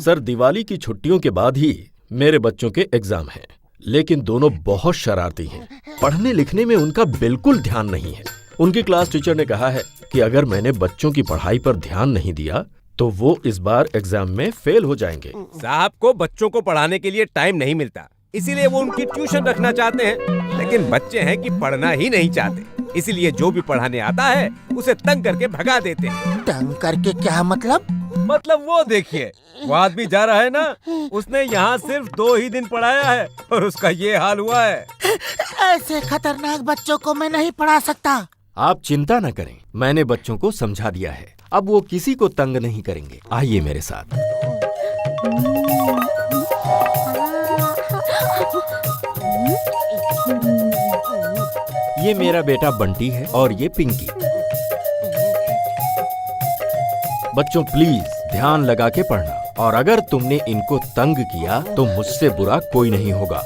Sir, Diwali की छुट्टियों के बाद ही मेरे बच्चों के एग्जाम हैं, लेकिन दोनों बहुत शरारती हैं। पढ़ने लिखने में उनका बिल्कुल ध्यान नहीं है। उनकी क्लास टीचर ने कहा है कि अगर मैंने बच्चों की पढ़ाई पर ध्यान नहीं दिया तो वो इस बार एग्जाम में फेल हो जाएंगे। साहब को बच्चों को पढ़ाने के लिए टाइम नहीं मिलता, इसीलिए वो उनकी ट्यूशन रखना चाहते हैं। लेकिन बच्चे हैं कि पढ़ना ही नहीं चाहते, इसलिए जो भी पढ़ाने आता है उसे तंग करके भगा देते हैं। तंग करके क्या मतलब? मतलब वो देखिए, वो आदमी जा रहा है ना, उसने यहाँ सिर्फ 2 ही दिन पढ़ाया है और उसका ये हाल हुआ है। ऐसे खतरनाक बच्चों को मैं नहीं पढ़ा सकता। आप चिंता न करें, मैंने बच्चों को समझा दिया है। अब वो किसी को तंग नहीं करेंगे। आइए मेरे साथ। ये मेरा बेटा बंटी है और ये पिंकी। बच्चों प्लीज ध्यान लगा के पढ़ना, और अगर तुमने इनको तंग किया तो मुझसे बुरा कोई नहीं होगा।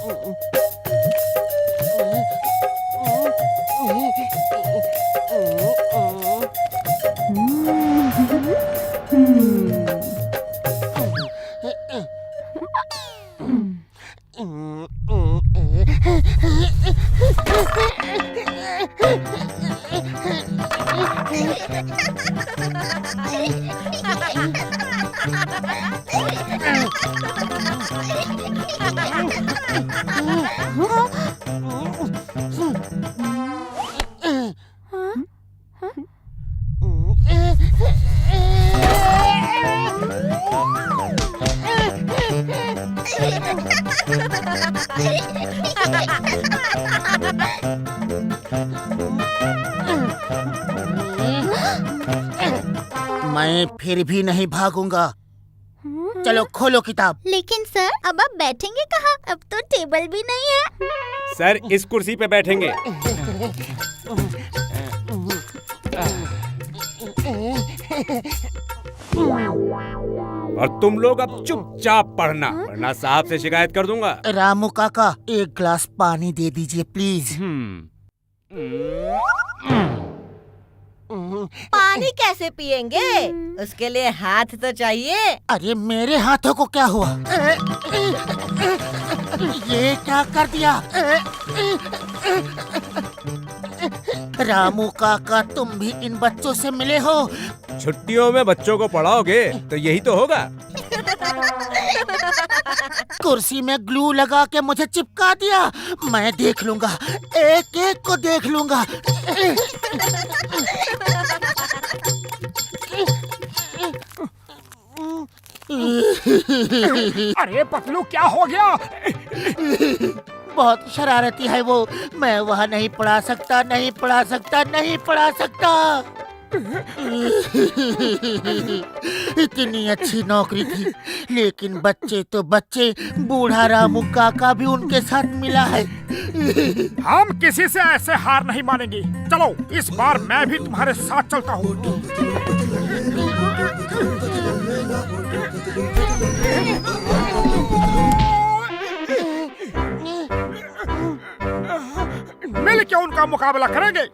मैं फिर भी नहीं भागूंगा। चलो खोलो किताब। लेकिन सर, अब आप बैठेंगे कहाँ? अब तो टेबल भी नहीं है। सर, इस कुर्सी पे बैठेंगे। और तुम लोग अब चुपचाप पढ़ना, वरना साहब से शिकायत कर दूंगा। रामू काका, एक ग्लास पानी दे दीजिए प्लीज। पानी कैसे पिएंगे? उसके लिए हाथ तो चाहिए। अरे मेरे हाथों को क्या हुआ? ये क्या कर दिया? रामू काका, तुम भी इन बच्चों से मिले हो? छुट्टियों में बच्चों को पढ़ाओगे तो यही तो होगा। कुर्सी में ग्लू लगा के मुझे चिपका दिया। मैं देख लूंगा, एक एक को देख लूंगा। अरे पतलू, क्या हो गया? बहुत शरारती है वो। मैं वहाँ नहीं पढ़ा सकता, नहीं पढ़ा सकता, नहीं पढ़ा सकता। इतनी अच्छी नौकरी थी, लेकिन बच्चे तो बच्चे, बूढ़ा रामू काका भी उनके साथ मिला है। हम किसी से ऐसे हार नहीं मानेंगे। चलो, इस बार मैं भी तुम्हारे साथ चलता हूँ। मिल के उनका मुकाबला करेंगे।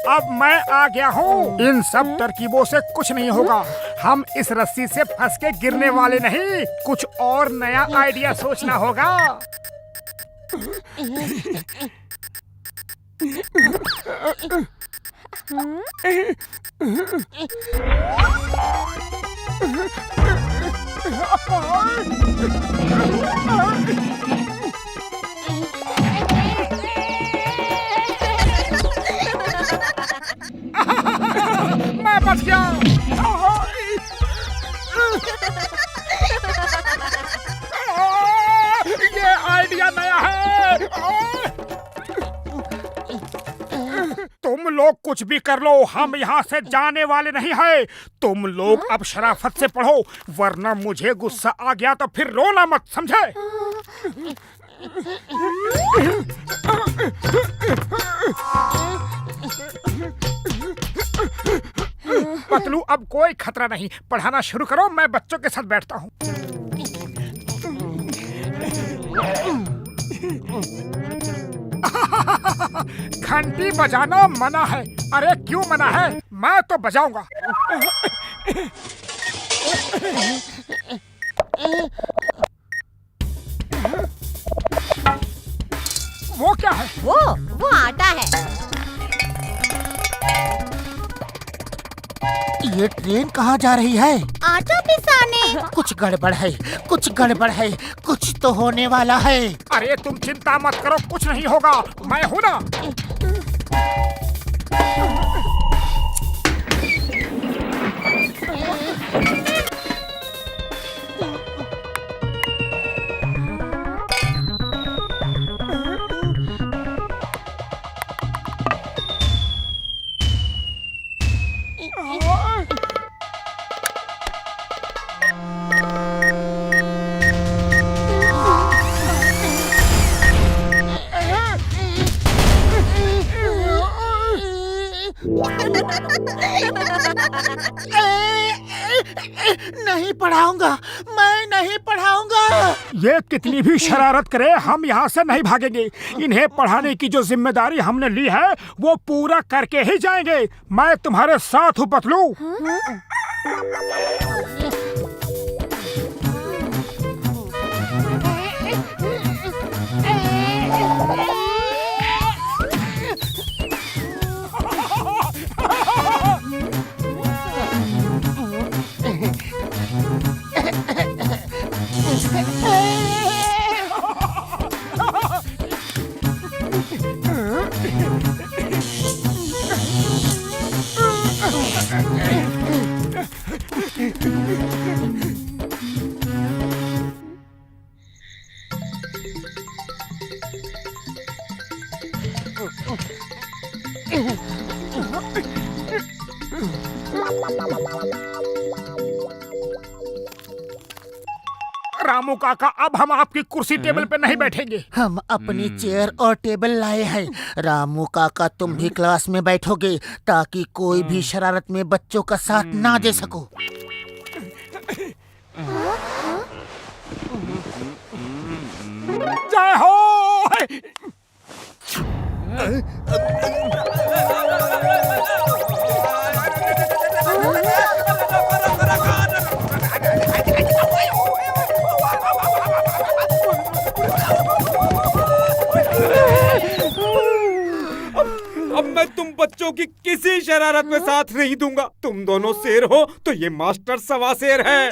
अब मैं आ गया हूँ। इन सब तरकीबों से कुछ नहीं होगा। हम इस रस्सी से फंस के गिरने वाले नहीं। कुछ और नया आइडिया सोचना होगा। मैं बच गया। ये आइडिया नया है। तुम लोग कुछ भी कर लो, हम यहाँ से जाने वाले नहीं हैं। तुम लोग अब शराफत से पढ़ो, वरना मुझे गुस्सा आ गया तो फिर रोना मत, समझे? पतलू, अब कोई खतरा नहीं, पढ़ाना शुरू करो, मैं बच्चों के साथ बैठता हूँ। घंटी बजाना मना है। अरे क्यों मना है? मैं तो बजाऊंगा। वो क्या है? वो आटा है। ये ट्रेन कहाँ जा रही है? आटा पिसाने। कुछ गड़बड़ है, कुछ गड़बड़ है, कुछ तो होने वाला है। अरे तुम चिंता मत करो, कुछ नहीं होगा, मैं हूँ ना। नहीं पढ़ाऊंगा, मैं नहीं पढ़ाऊंगा। ये कितनी भी शरारत करे, हम यहाँ से नहीं भागेंगे। इन्हें पढ़ाने की जो जिम्मेदारी हमने ली है वो पूरा करके ही जाएंगे। मैं तुम्हारे साथ हूँ पतलू। रामू काका, अब हम आपकी कुर्सी टेबल पे नहीं बैठेंगे। हम अपनी चेयर और टेबल लाए हैं। रामू काका, तुम भी क्लास में बैठोगे ताकि कोई भी शरारत में बच्चों का साथ ना दे सको। जय हो। अब मैं तुम बच्चों की किसी शरारत में साथ नहीं दूंगा। तुम दोनों शेर हो तो ये मास्टर सवा शेर है।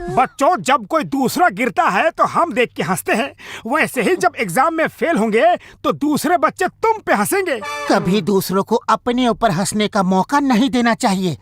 बच्चों, जब कोई दूसरा गिरता है तो हम देख के हंसते हैं, वैसे ही जब एग्जाम में फेल होंगे तो दूसरे बच्चे तुम पे हंसेंगे। कभी दूसरों को अपने ऊपर हंसने का मौका नहीं देना चाहिए।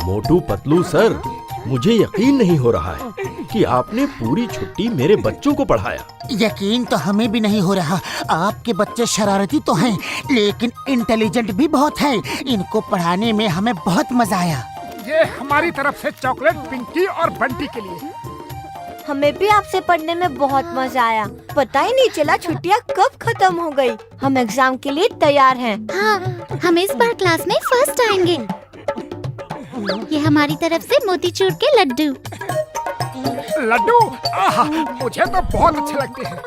मोटू पतलू सर, मुझे यकीन नहीं हो रहा है कि आपने पूरी छुट्टी मेरे बच्चों को पढ़ाया। यकीन तो हमें भी नहीं हो रहा। आपके बच्चे शरारती तो हैं, लेकिन इंटेलिजेंट भी बहुत हैं। इनको पढ़ाने में हमें बहुत मजा आया। ये हमारी तरफ से चॉकलेट पिंकी और बंटी के लिए। हमें भी आपसे पढ़ने में बहुत मजा आया। पता ही नहीं चला छुट्टियाँ कब खत्म हो गई। हम एग्जाम के लिए तैयार हैं। हाँ, हम इस बार क्लास में फर्स्ट आएंगे। ये हमारी तरफ से मोतीचूर के लड्डू। लड्डू? आहा, मुझे तो बहुत अच्छे लगते हैं।